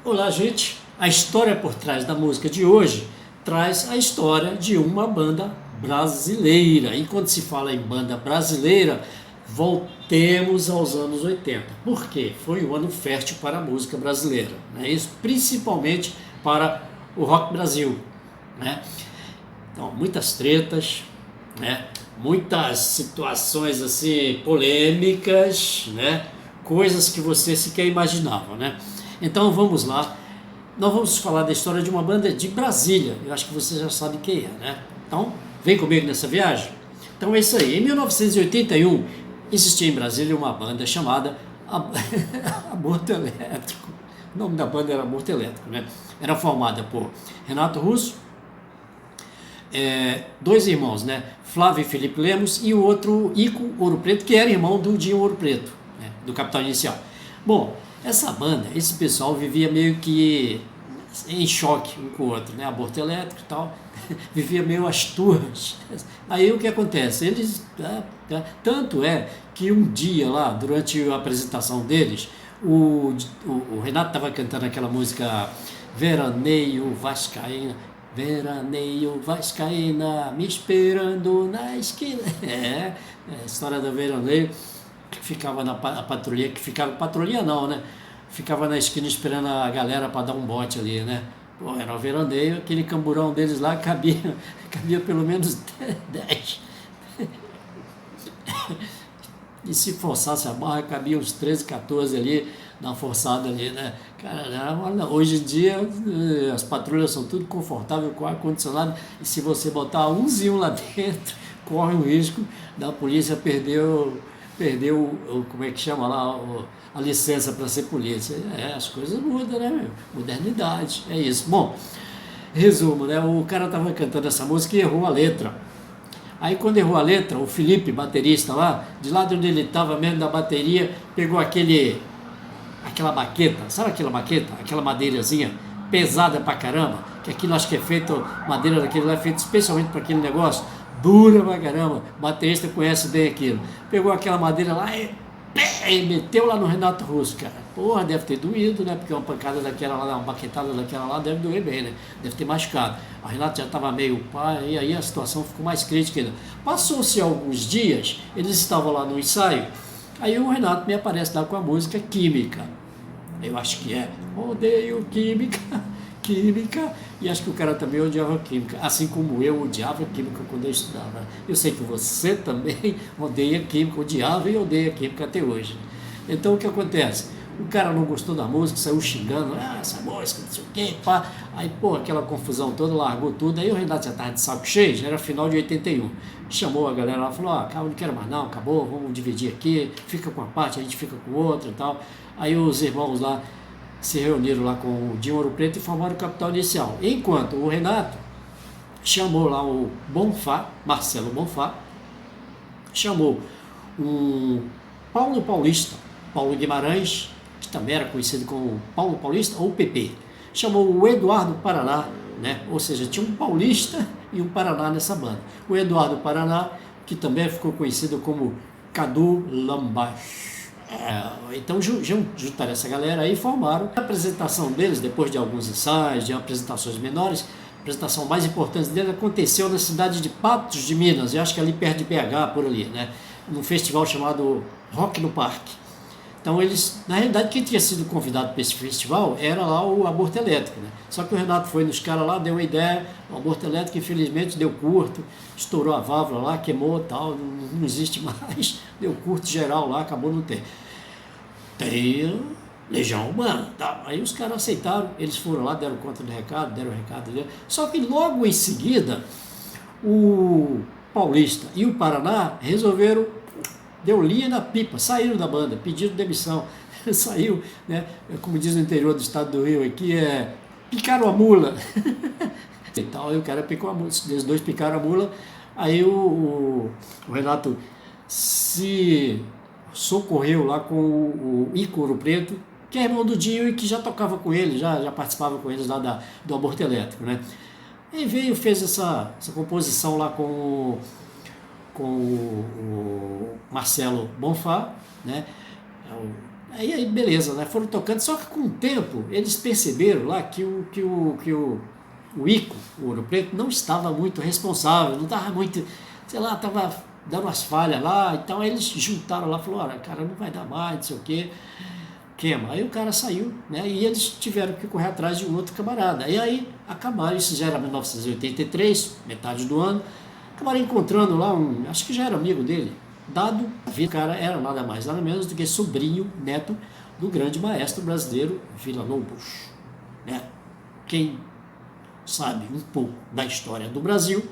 Olá, gente. A história por trás da música de hoje traz a história de uma banda brasileira. E quando se fala em banda brasileira, voltemos aos anos 80. Por quê? Foi um ano fértil para a música brasileira, né? Isso principalmente para o rock Brasil, né? Então, muitas tretas, né? Muitas situações assim polêmicas, né? Coisas que você sequer imaginava, né? Então vamos lá. Nós vamos falar da história de uma banda de Brasília. Eu acho que você já sabe quem é, né? Então, vem comigo nessa viagem. Então é isso aí. Em 1981, existia em Brasília uma banda chamada Aborto Elétrico. O nome da banda era Aborto Elétrico, né? Era formada por Renato Russo, dois irmãos, né? Flávio e Felipe Lemos e o outro Ico Ouro Preto, que era irmão do Dinho Ouro Preto, né? Do Capital Inicial. Bom, essa banda, esse pessoal vivia meio que em choque um com o outro, né? Aborto elétrico e tal, vivia meio às turras. Aí o que acontece? Eles, tanto é que um dia lá, durante a apresentação deles, o Renato estava cantando aquela música Veraneio Vascaína, Veraneio Vascaína, me esperando na esquina. A história do veraneio, que ficava na patrulha, que ficava, patrulha não, né? Ficava na esquina esperando a galera para dar um bote ali, né? Pô, era o veraneio, aquele camburão deles lá cabia pelo menos 10. E se forçasse a barra, cabia uns 13, 14 ali, na forçada ali, né? Cara, hoje em dia as patrulhas são tudo confortável com ar-condicionado, e se você botar umzinho lá dentro, corre o risco da polícia perder como é que chama lá, a licença para ser polícia. As coisas mudam, né, meu? Modernidade, é isso. Bom, resumo, né? O cara estava cantando essa música e errou a letra. Aí quando errou a letra, o Felipe, baterista lá, de lá de onde ele estava mesmo da bateria, pegou aquela baqueta, sabe aquela baqueta? Aquela madeirazinha pesada pra caramba, que aquilo acho que é feito, madeira daquele lá é feito especialmente para aquele negócio, dura pra caramba, o baterista conhece bem aquilo. Pegou aquela madeira lá e meteu lá no Renato Russo, cara. Porra, deve ter doído, né? Porque uma pancada daquela lá, uma baquetada daquela lá deve doer bem, né? Deve ter machucado. A Renato já estava meio pá, e aí a situação ficou mais crítica ainda. Passou-se alguns dias, eles estavam lá no ensaio, aí o Renato me aparece lá com a música Química. Eu acho que é Odeio Química, Química, e acho que o cara também odiava Química, assim como eu odiava Química quando eu estudava. Eu sei que você também odeia Química, odiava e odeia Química até hoje. Então o que acontece? O cara não gostou da música, saiu xingando, essa música, não sei o quê, pá. Aí, pô, aquela confusão toda, largou tudo. Aí o Renato já estava de saco cheio, já era final de 81. Chamou a galera lá, falou, calma, não quero mais não, acabou, vamos dividir aqui, fica com uma parte, a gente fica com outra e tal. Aí os irmãos lá se reuniram lá com o Dinho Ouro Preto e formaram o Capital Inicial. Enquanto o Renato chamou lá o Bonfá, Marcelo Bonfá, chamou o Paulo Paulista, Paulo Guimarães, que também era conhecido como Paulo Paulista ou PP. Chamou o Eduardo Paraná, né? Ou seja, tinha um paulista e um Paraná nessa banda. O Eduardo Paraná, que também ficou conhecido como Cadu Lambach. Então juntaram essa galera aí e formaram. A apresentação deles, depois de alguns ensaios, de apresentações menores, a apresentação mais importante deles aconteceu na cidade de Patos de Minas, eu acho que ali perto de BH, por ali, né? Num festival chamado Rock no Parque. Então eles, na realidade, quem tinha sido convidado para esse festival era lá o Aborto Elétrico, né? Só que o Renato foi nos caras lá, deu uma ideia, o Aborto Elétrico infelizmente deu curto, estourou a válvula lá, queimou tal, não existe mais, deu curto geral lá, acabou não ter. Tem Legião Humana, tá? Aí os caras aceitaram, eles foram lá, deram conta do recado, deram o recado, só que logo em seguida, o Paulista e o Paraná resolveram, deu linha na pipa, saíram da banda, pediram demissão, saiu, né? Como diz no interior do estado do Rio aqui, picaram a mula. E tal, aí o cara picou a mula, os dois picaram a mula, aí o Renato se socorreu lá com o Ico Ouro Preto, que é irmão do Dinho e que já tocava com ele, já participava com eles lá do Aborto Elétrico, né? Aí veio, fez essa composição lá com o Marcelo Bonfá, né? Aí beleza, né? Foram tocando, só que com o tempo eles perceberam lá o Ico, o Ouro Preto, não estava muito responsável, não estava muito, sei lá, estava dando umas falhas lá, então eles juntaram lá, falaram, olha, cara, não vai dar mais, não sei o quê, queima. Aí o cara saiu, né? E eles tiveram que correr atrás de um outro camarada. E aí acabaram, isso já era 1983, metade do ano, acabaram encontrando lá acho que já era amigo dele, dado o cara era nada mais, nada menos do que sobrinho, neto do grande maestro brasileiro Villa-Lobos, né? Quem sabe um pouco da história do Brasil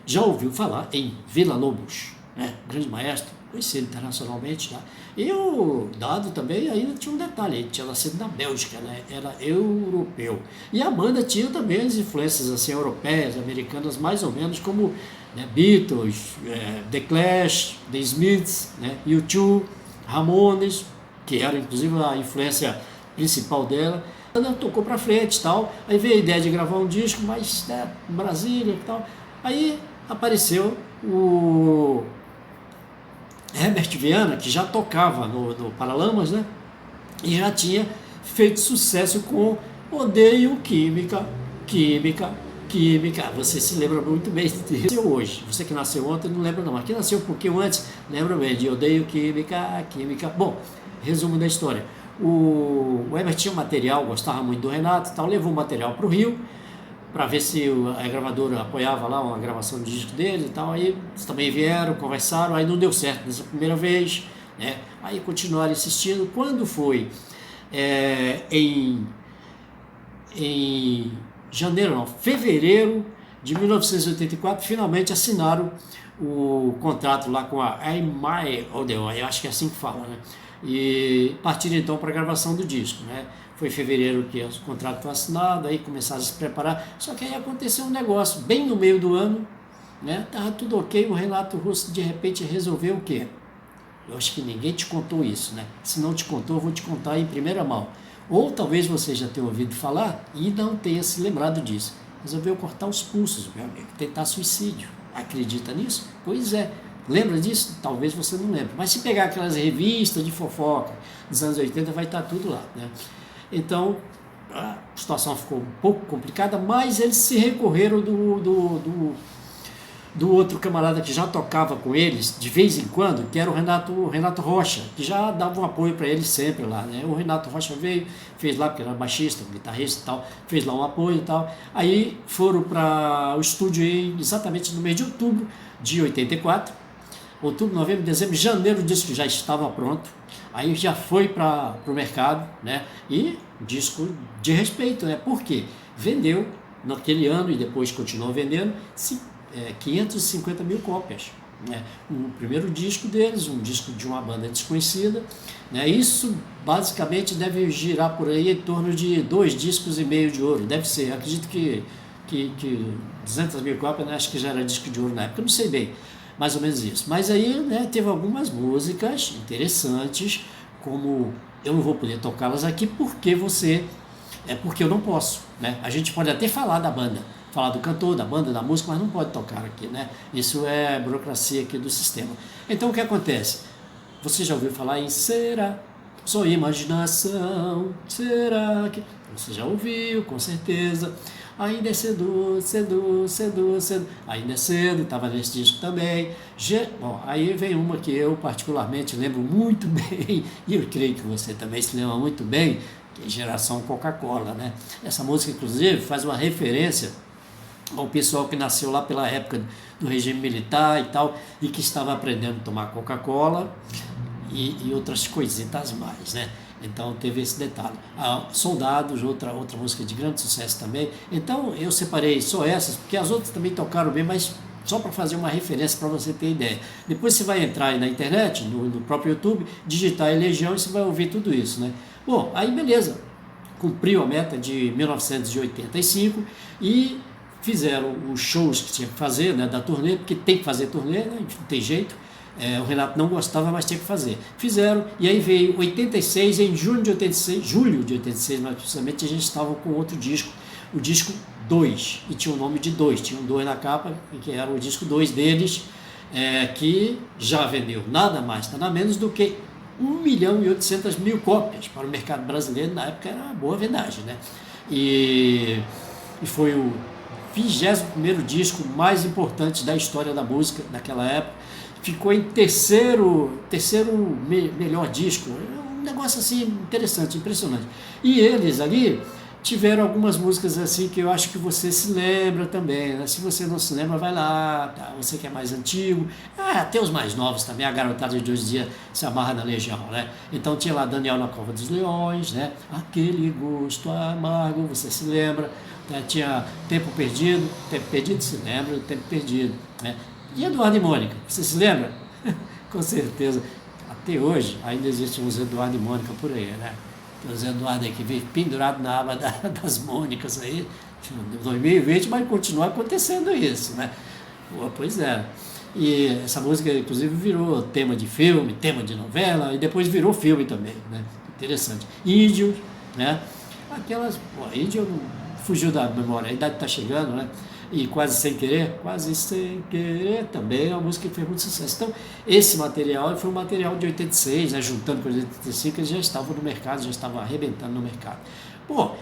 já ouviu falar em Villa-Lobos, né? Grande maestro, conhecido internacionalmente, tá? E o Dado também ainda tinha um detalhe, ele tinha nascido na Bélgica, né? Era europeu. E a banda tinha também as influências assim, europeias, americanas, mais ou menos, como, né, Beatles, The Clash, The Smiths, né, U2, Ramones, que era inclusive a influência principal dela. Ela tocou pra frente e tal, aí veio a ideia de gravar um disco, mas, né, em Brasília e tal. Aí apareceu o Herbert Viana, que já tocava no Paralamas, né? E já tinha feito sucesso com Odeio Química, Química, Química. Você se lembra muito bem disso hoje. Você que nasceu ontem não lembra não, mas quem nasceu um pouquinho antes, lembra bem de Odeio Química, Química. Bom, resumo da história. O Herbert tinha material, gostava muito do Renato e tal, levou o material para o Rio, para ver se a gravadora apoiava lá uma gravação de disco dele e tal. Aí eles também vieram, conversaram, aí não deu certo nessa primeira vez, né? Aí continuaram insistindo. Quando foi em janeiro, não, fevereiro de 1984, finalmente assinaram o contrato lá com a EMI Odeon, eu acho que é assim que fala, né? E partiram então para a gravação do disco, né? Foi em fevereiro que o contrato foi assinado, aí começaram a se preparar, só que aí aconteceu um negócio, bem no meio do ano, né? Tava tudo ok, o Renato Russo de repente resolveu o quê? Eu acho que ninguém te contou isso, né? Se não te contou, eu vou te contar em primeira mão. Ou talvez você já tenha ouvido falar e não tenha se lembrado disso. Resolveu cortar os pulsos, meu amigo, tentar suicídio. Acredita nisso? Pois é. Lembra disso? Talvez você não lembre. Mas se pegar aquelas revistas de fofoca dos anos 80, vai estar tudo lá, né? Então, a situação ficou um pouco complicada, mas eles se recorreram do outro camarada que já tocava com eles, de vez em quando, que era o Renato Rocha, que já dava um apoio para eles sempre lá, né? O Renato Rocha veio, fez lá, porque era baixista, guitarrista e tal, fez lá um apoio e tal. Aí foram para o estúdio exatamente no mês de outubro de 84, outubro, novembro, dezembro, janeiro, o disco já estava pronto. Aí já foi para o mercado, né? E disco de respeito, né? Porque vendeu naquele ano e depois continuou vendendo 550 mil cópias, né? O primeiro disco deles, um disco de uma banda desconhecida, né? Isso basicamente deve girar por aí em torno de 2,5 discos de ouro. Deve ser, acredito que 200 mil cópias, né? Acho que já era disco de ouro na época, não sei bem. Mais ou menos isso. Mas aí, né, teve algumas músicas interessantes, como eu não vou poder tocá-las aqui porque porque eu não posso, né? A gente pode até falar da banda, falar do cantor, da banda, da música, mas não pode tocar aqui, né? Isso é burocracia aqui do sistema. Então o que acontece? Você já ouviu falar em Será? Só imaginação, será que... Você já ouviu, com certeza. Ainda é cedo, cedo, cedo, cedo. Ainda é cedo, estava nesse disco também. Bom, aí vem uma que eu particularmente lembro muito bem, e eu creio que você também se lembra muito bem, que é Geração Coca-Cola, né? Essa música, inclusive, faz uma referência ao pessoal que nasceu lá pela época do regime militar e tal, e que estava aprendendo a tomar Coca-Cola e outras coisitas mais, né? Então teve esse detalhe. Soldados, outra música de grande sucesso também. Então eu separei só essas, porque as outras também tocaram bem, mas só para fazer uma referência para você ter ideia. Depois você vai entrar aí na internet, no próprio YouTube, digitar aí Legião e você vai ouvir tudo isso, né? Bom, aí beleza, cumpriu a meta de 1985 e fizeram os shows que tinha que fazer, né, da turnê, porque tem que fazer turnê, né, não tem jeito. O Renato não gostava, mas tinha que fazer. Fizeram, e aí veio 86, em julho de 86, mais precisamente, a gente estava com outro disco, o disco 2, e tinha o nome de 2, tinha um 2 na capa, que era o disco 2 deles, que já vendeu nada mais, nada menos do que 1.800.000 cópias para o mercado brasileiro, na época era uma boa vendagem, né? E foi o 21º disco mais importante da história da música naquela época. Ficou em terceiro melhor disco, um negócio assim interessante, impressionante. E eles ali tiveram algumas músicas assim que eu acho que você se lembra também, né? Se você não se lembra, vai lá, tá? Você que é mais antigo, até os mais novos também, a garotada de hoje em dia se amarra na Legião, né? Então tinha lá Daniel na Cova dos Leões, né? Aquele gosto amargo, você se lembra, né? Tinha Tempo Perdido se lembra, Tempo Perdido, né? E Eduardo e Mônica, você se lembra? Com certeza, até hoje ainda existem uns Eduardo e Mônica por aí, né? O Zé Eduardo aí que vive pendurado na aba das Mônicas aí, em 2020 vai continuar acontecendo isso, né? Pô, pois é. E essa música, inclusive, virou tema de filme, tema de novela, e depois virou filme também, né? Interessante. Índio, né? Aquelas. Pô, Índio fugiu da memória, a idade está chegando, né? E Quase Sem Querer também é uma música que fez muito sucesso. Então, esse material foi um material de 86, né, juntando com os 85, eles já estavam no mercado, já estavam arrebentando no mercado. Bom,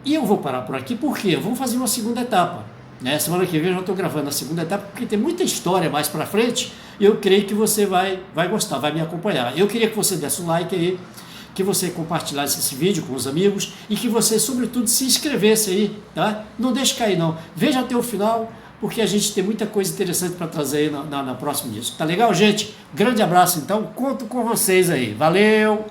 e eu vou parar por aqui porque vamos fazer uma segunda etapa. Né? Semana que vem eu já estou gravando a segunda etapa, porque tem muita história mais para frente, e eu creio que você vai gostar, vai me acompanhar. Eu queria que você desse um like aí, que você compartilhasse esse vídeo com os amigos e que você, sobretudo, se inscrevesse aí, tá? Não deixe cair, não. Veja até o final, porque a gente tem muita coisa interessante para trazer aí na próxima disco. Tá legal, gente? Grande abraço, então. Conto com vocês aí. Valeu!